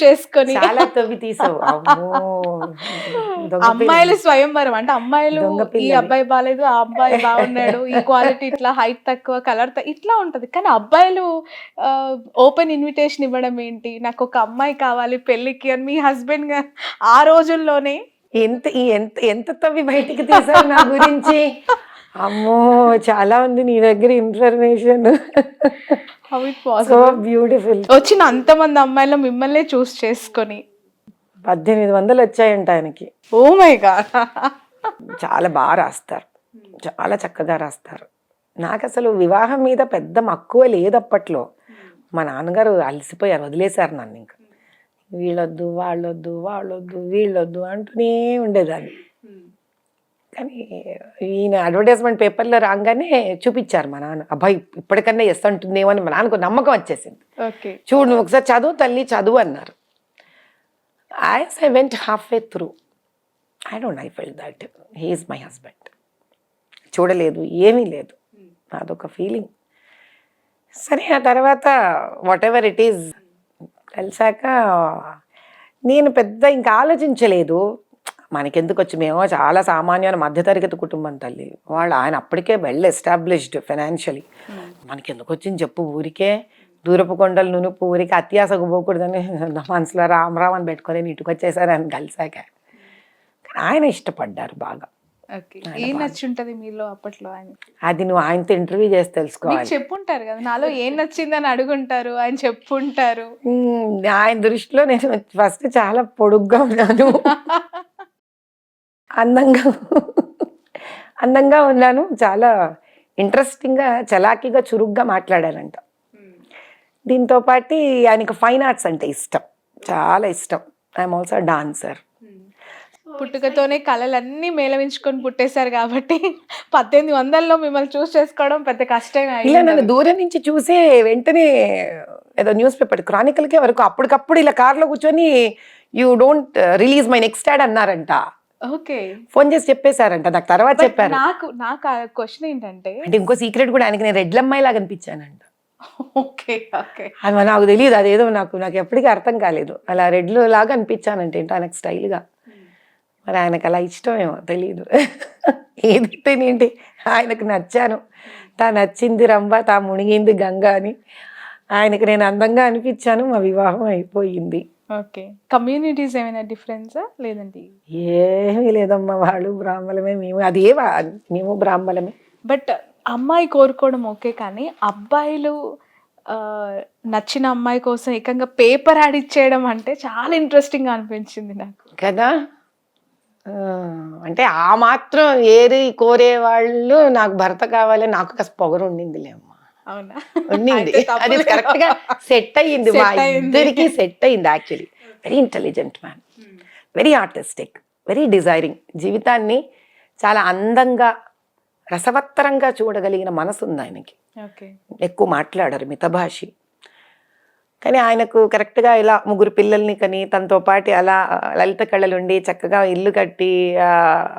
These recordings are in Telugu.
చేసుకొని చాలా తవ్వి తీసావు. అమ్మో! దొంగ అమ్మాయిలు స్వయంవరం అంటే అమ్మాయిలు దొంగ ఈ పిల్లవి. అబ్బాయి బాలేదు, ఆ అబ్బాయి బాగున్నాడు, ఈ క్వాలిటీ ఇట్లా హైట్ తక్కువ, కలర్ ఇట్లా ఉంటది. కానీ అబ్బాయిలు ఓపెన్ ఇన్విటేషన్ ఇవ్వడం ఏంటి? నాకు ఒక అమ్మాయి కావాలి పెళ్ళికి అని మీ హస్బెండ్ ఆ రోజుల్లోనే ఎంత ఎంత తవ్వి బయటికి తీసావు నా గురించి. అమ్మో! చాలా ఉంది నీ దగ్గర information. How it so possible? Beautiful. వచ్చిన అంతమంది అమ్మాయిలు మిమ్మల్నే చూస్ చేసుకొని 1800 వచ్చాయంట ఆయనకి. Oh my god! చాలా బాగా రాస్తారు, చాలా చక్కగా రాస్తారు. నాకు అసలు వివాహం మీద పెద్ద మక్కువ లేదు అప్పట్లో. మా నాన్నగారు అలసిపోయారు, వదిలేశారు నన్ను. ఇంకా వీళ్ళొద్దు వాళ్ళొద్దు వాళ్ళొద్దు వీళ్ళొద్దు అంటూనే ఉండేదాన్ని. కానీ ఈయన అడ్వర్టైజ్మెంట్ పేపర్లో రాగానే చూపించారు మా నాన్న. అబ్బాయి ఇప్పటికన్నా ఎస్ అంటుందేమో అని మా నాన్నకు నమ్మకం వచ్చేసింది. ఓకే. చూడు నువ్వు ఒకసారి చదువు తల్లి చదువు అన్నారు. As I went half way through I felt that he is my husband. చూడలేదు, ఏమీ లేదు, అదొక ఫీలింగ్. సరే ఆ తర్వాత వాట్ ఎవర్ ఇట్ ఈజ్ కలిసాక నేను పెద్ద ఇంకా ఆలోచించలేదు. మనకెందుకు వచ్చి, మేము చాలా సామాన్యమైన మధ్యతరగతి కుటుంబం తల్లి. ఆయన అప్పటికే వెల్ ఎస్టాబ్లిష్డ్ ఫైనాన్షియలీ. మనకెందుకు వచ్చింది చెప్పు, ఊరికే దూరపు కొండలు నునుపు, ఊరికి అత్యాసకు పోకూడదని మనసులో రామరావు అని పెట్టుకొని ఇంటికి వచ్చేసారు ఆయన కలిసాక. కానీ ఆయన ఇష్టపడ్డారు బాగా. ఓకే. ఏం నచ్చుంటది మీలో అప్పట్లో ఆయన? అది నువ్వు ఆయనతో ఇంటర్వ్యూ చేసి తెలుసుకోవాలి. చెప్పుంటారు కదా, నాలో ఏం నచ్చిందని అడుగుంటారు, ఆయన చెప్పుంటారు. ఆయన దృష్టిలో నేను ఫస్ట్ చాలా పొడుగ్గా ఉన్నాను, అందంగా అందంగా ఉన్నాను, చాలా ఇంట్రెస్టింగ్గా చలాకీగా చురుగ్గా మాట్లాడానంట. దీంతో పాటు ఆయనకు ఫైన్ ఆర్ట్స్ అంటే ఇష్టం, చాలా ఇష్టం. I'm also dancer. పుట్టుకతోనే కళలన్నీ మేళవించుకొని పుట్టేశారు కాబట్టి 1800లో మిమ్మల్ని చూస్ చేసుకోవడం పెద్ద కష్టమే ఇలా నన్ను దూరం నుంచి చూసే వెంటనే ఏదో న్యూస్ పేపర్ క్రానికల్కే వరకు అప్పటికప్పుడు ఇలా కార్లో కూర్చొని you don't release my next add అన్నారంట. ఓకే. ఫోన్ చేసి చెప్పేశారంట, నాకు తర్వాత చెప్పారు. నాకు నాకు క్వశ్చన్ ఏంటంటే, అంటే ఇంకో సీక్రెట్ కూడా, ఆయనకి నేను రెడ్లమ్మాయి లాగా అనిపించానంట. ఓకే ఓకే అది నాకు తెలియదు, అదేదో నాకు ఎప్పటికీ అర్థం కాలేదు. అలా రెడ్లు లాగా అనిపించానంటే ఏంటో ఆయనకు స్టైల్గా. మరి ఆయనకు అలా ఇష్టమేమో తెలియదు. ఏదైతేనేంటి ఆయనకు నచ్చాను. తా నచ్చింది రంభ, తా మునిగింది గంగ అని ఆయనకు నేను అందంగా అనిపించాను. మా వివాహం అయిపోయింది. ఓకే. కమ్యూనిటీస్ ఏమైనా డిఫరెన్సా లేదండి? ఏమీ లేదమ్మా, వాళ్ళు బ్రాహ్మణమే, మేము బ్రాహ్మణమే. బట్ అమ్మాయి కోరుకోవడం ఓకే, కానీ అబ్బాయిలు నచ్చిన అమ్మాయి కోసం ఏకంగా పేపర్ యాడ్ ఇచ్చేయడం అంటే చాలా ఇంట్రెస్టింగ్ గా అనిపించింది నాకు కదా. అంటే ఆ మాత్రం ఏది కోరే వాళ్ళు నాకు భర్త కావాలి, నాకు కాస్త పొగరు ఉండిందిలేమ్మా. అవునా? ఉండింది, అది కరెక్ట్ గా సెట్ అయ్యింది, మా ఇద్దరికి సెట్ అయ్యింది. Actually very intelligent man, very artistic, very desiring. జీవితాన్ని చాలా అందంగా రసవత్తరంగా చూడగలిగిన మనసు ఉంది ఆయనకి. ఎక్కువ మాట్లాడారు, మితభాషి. కానీ ఆయనకు కరెక్ట్గా ఇలా 3 పిల్లల్ని కని తనతో పాటు అలా లలిత కళలుండి చక్కగా ఇల్లు కట్టి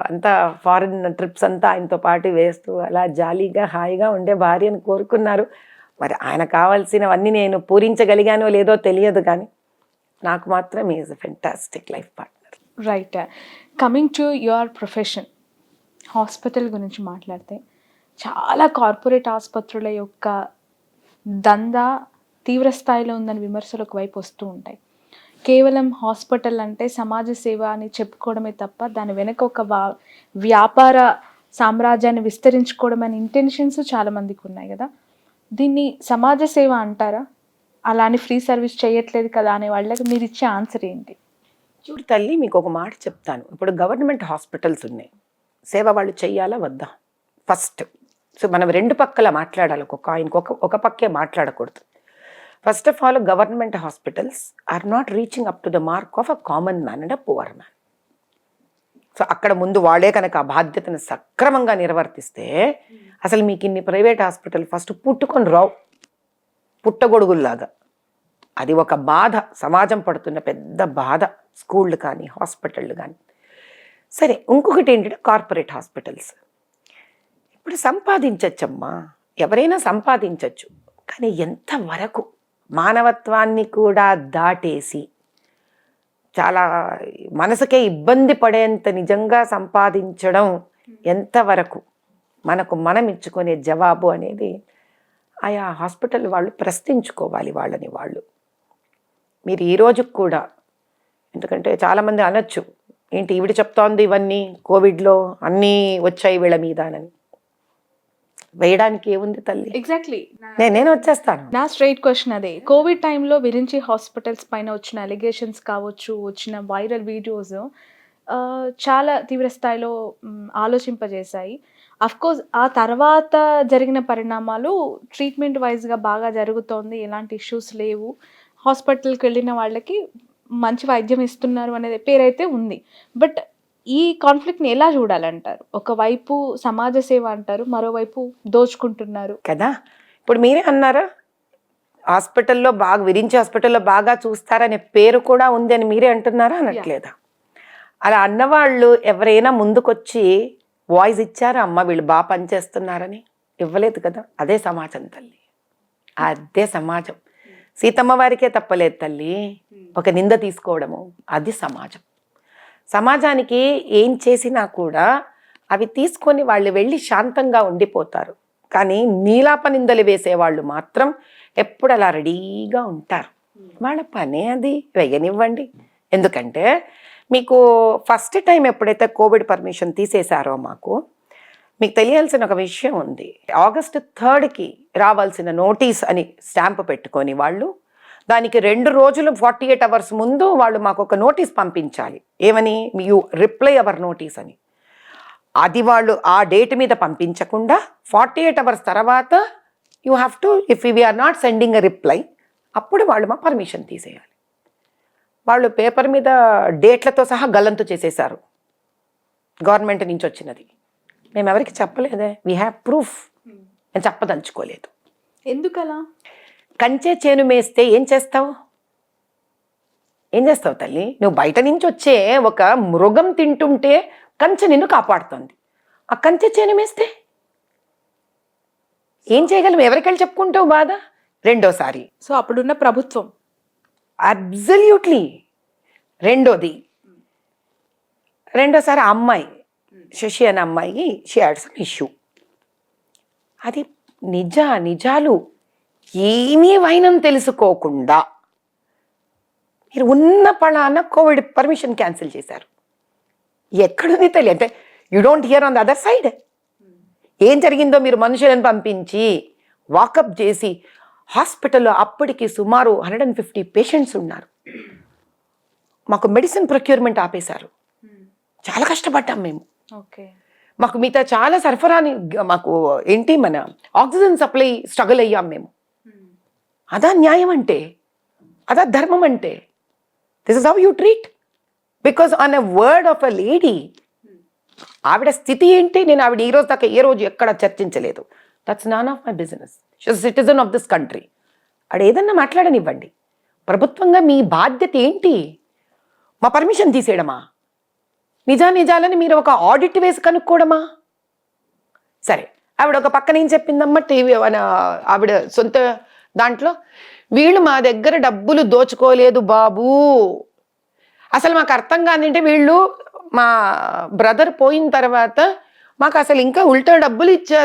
అంతా ఫారిన్ ట్రిప్స్ అంతా ఆయనతో పాటు వేస్తూ అలా జాలీగా హాయిగా ఉండే భార్యను కోరుకున్నారు. మరి ఆయన కావాల్సినవన్నీ నేను పూరించగలిగానో లేదో తెలియదు, కానీ నాకు మాత్రం is a fantastic life partner. Right. Coming to your profession, hospital గురించి మాట్లాడితే చాలా కార్పొరేట్ ఆసుపత్రుల యొక్క దందా తీవ్ర స్థాయిలో ఉందని విమర్శలు ఒకవైపు వస్తూ ఉంటాయి. కేవలం హాస్పిటల్ అంటే సమాజ సేవ అని చెప్పుకోవడమే తప్ప దాని వెనక ఒక వ్యాపార సామ్రాజ్యాన్ని విస్తరించుకోవడం అనే ఇంటెన్షన్స్ చాలా మందికి ఉన్నాయి కదా. దీన్ని సమాజ సేవ అంటారా? అలానే ఫ్రీ సర్వీస్ చేయట్లేదు కదా అనే వాళ్ళకి మీరు ఇచ్చే ఆన్సర్ ఏంటి? చూడు తల్లి, మీకు ఒక మాట చెప్తాను. ఇప్పుడు గవర్నమెంట్ హాస్పిటల్స్ ఉన్నాయి, సేవ వాళ్ళు చెయ్యాలా వద్దా ఫస్ట్. సో మనం 2 పక్కల మాట్లాడాలి, ఒక పక్కే మాట్లాడకూడదు. First of all, government hospitals are not reaching up to the mark of a common man and a poor man. So అక్కడ ముందు వాళ్ళే కనుక ఆ బాధ్యతను సక్రమంగా నిర్వర్తిస్తే అసలు మీకు ఇన్ని ప్రైవేట్ హాస్పిటల్ ఫస్ట్ పుట్టుకొని రావు, పుట్టగొడుగుల్లాగా. అది ఒక బాధ, సమాజం పడుతున్న పెద్ద బాధ, స్కూళ్ళు కానీ హాస్పిటళ్ళు కానీ. సరే, ఇంకొకటి ఏంటంటే కార్పొరేట్ హాస్పిటల్స్. ఇప్పుడు సంపాదించచ్చమ్మా, ఎవరైనా సంపాదించవచ్చు, కానీ ఎంతవరకు మానవత్వాన్ని కూడా దాటేసి చాలా మనసుకే ఇబ్బంది పడేంత నిజంగా సంపాదించడం ఎంతవరకు మనకు మనం ఇచ్చుకునే జవాబు అనేది ఆయా హాస్పిటల్ వాళ్ళు ప్రశ్నించుకోవాలి వాళ్ళని వాళ్ళు. మీరు ఈ రోజుకి కూడా, ఎందుకంటే చాలామంది అనొచ్చు, ఏంటి ఈవిడ చెప్తోంది ఇవన్నీ కోవిడ్లో అన్నీ వచ్చాయి వీళ్ళ మీద అని. వేయడానికి ఏముంది తల్లి, ఎగ్జాక్ట్లీ నేను వచ్చేస్తాను. నా స్ట్రైట్ క్వశ్చన్ అదే. కోవిడ్ టైంలో విరించి హాస్పిటల్స్ పైన వచ్చిన అలిగేషన్స్ కావచ్చు, వచ్చిన వైరల్ వీడియోస్ చాలా తీవ్ర స్థాయిలో ఆలోచింపజేశాయి. కోర్స్ ఆ తర్వాత జరిగిన పరిణామాలు ట్రీట్మెంట్ వైజ్గా బాగా జరుగుతోంది, ఎలాంటి ఇష్యూస్ లేవు, హాస్పిటల్కి వెళ్ళిన వాళ్ళకి మంచి వైద్యం ఇస్తున్నారు అనేది పేరైతే ఉంది. బట్ ఈ కాన్ఫ్లిక్ట్ని ఎలా చూడాలంటారు? ఒకవైపు సమాజ సేవ అంటారు, మరోవైపు దోచుకుంటున్నారు కదా. ఇప్పుడు మీరే అన్నారా, హాస్పిటల్లో బాగా విరించి హాస్పిటల్లో బాగా చూస్తారనే పేరు కూడా ఉంది అని మీరే అంటున్నారా అనట్లేదా? అలా అన్నవాళ్ళు ఎవరైనా ముందుకొచ్చి వాయిస్ ఇచ్చారా అమ్మ వీళ్ళు బాగా పనిచేస్తున్నారని? ఇవ్వలేదు కదా. అదే సమాజం తల్లి, అదే సమాజం. సీతమ్మ వారికే తప్పలేదు తల్లి ఒక నింద తీసుకోవడము, అది సమాజం. సమాజానికి ఏం చేసినా కూడా అవి తీసుకొని వాళ్ళు వెళ్ళి శాంతంగా ఉండిపోతారు. కానీ నీలాప నిందలు వేసేవాళ్ళు మాత్రం ఎప్పుడు అలా రెడీగా ఉంటారు. వాళ్ళ పనే అది, వెయ్యనివ్వండి. ఎందుకంటే మీకు ఫస్ట్ టైం ఎప్పుడైతే కోవిడ్ పర్మిషన్ తీసేశారో మీకు తెలియాల్సిన ఒక విషయం ఉంది. ఆగస్టు 3కి రావాల్సిన నోటీస్ అని స్టాంప్ పెట్టుకొని వాళ్ళు దానికి 2 రోజులు 48 అవర్స్ ముందు వాళ్ళు మాకు ఒక నోటీస్ పంపించాలి. ఏమని? యూ రిప్లై అవర్ నోటీస్ అని. అది వాళ్ళు ఆ డేట్ మీద పంపించకుండా 48 అవర్స్ తర్వాత you have to, if we are not sending a reply, అప్పుడు వాళ్ళు మా పర్మిషన్ తీసేయాలి. వాళ్ళు పేపర్ మీద డేట్లతో సహా గల్లంతు చేసేశారు. గవర్నమెంట్ నుంచి వచ్చినది మేము ఎవరికి చెప్పలేదే. We have proof. నేను చెప్పదలుచుకోలేదు. ఎందుకలా? కంచె చేను మేస్తే ఏం చేస్తావు? ఏం చేస్తావు తల్లి? నువ్వు బయట నుంచి వచ్చే ఒక మృగం తింటుంటే కంచె నిన్ను కాపాడుతుంది. ఆ కంచె చేను మేస్తే ఏం చేయగలం? ఎవరికెళ్ళి చెప్పుకుంటావు బాధ? రెండోసారి సో అప్పుడున్న ప్రభుత్వం అబ్సల్యూట్లీ. రెండోసారి అమ్మాయి శశి అనే అమ్మాయి షీ హ్యాడ్ సమ్ ఇష్యూ. అది నిజాలు ఏమీ వైనం తెలుసుకోకుండా మీరు ఉన్న పళాన కోవిడ్ పర్మిషన్ క్యాన్సిల్ చేశారు. ఎక్కడుంది తెలియదు. అంటే you don't here on the other side. ఏం జరిగిందో మీరు మనుషులను పంపించి వాకప్ చేసి హాస్పిటల్లో అప్పటికి సుమారు 150 పేషెంట్స్ ఉన్నారు. మాకు మెడిసిన్ ప్రొక్యూర్మెంట్ ఆపేశారు. చాలా కష్టపడ్డాం మేము. ఓకే. మాకు మిగతా చాలా సరఫరాని మాకు ఏంటి మన ఆక్సిజన్ సప్లై స్ట్రగుల్ అయ్యాం మేము. అదా న్యాయం అంటే? అదా ధర్మం అంటే? This is how you treat? Because on a word of a lady. ఆవిడ స్థితి ఏంటి నేను ఆవిడ ఈ రోజు దాకా ఏ రోజు ఎక్కడ చర్చించలేదు. That's none of my business. She's citizen of this country. ఆవిడ ఏదన్నా మాట్లాడనివ్వండి. ప్రభుత్వంగా మీ బాధ్యత ఏంటి? మా పర్మిషన్ తీసేయడమా? నిజాలని మీరు ఒక ఆడిట్ వేసి కనుక్కోవడమా? సరే, ఆవిడ ఒక పక్కన ఏం చెప్పిందమ్మా టీవీ ఆవిడ సొంత దాంట్లో, వీళ్ళు మా దగ్గర డబ్బులు దోచుకోలేదు బాబు, అసలు మాకు అర్థం కాదంటే వీళ్ళు మా బ్రదర్ పోయిన తర్వాత మాకు అసలు ఇంకా ఉల్టా డబ్బులు ఇచ్చారు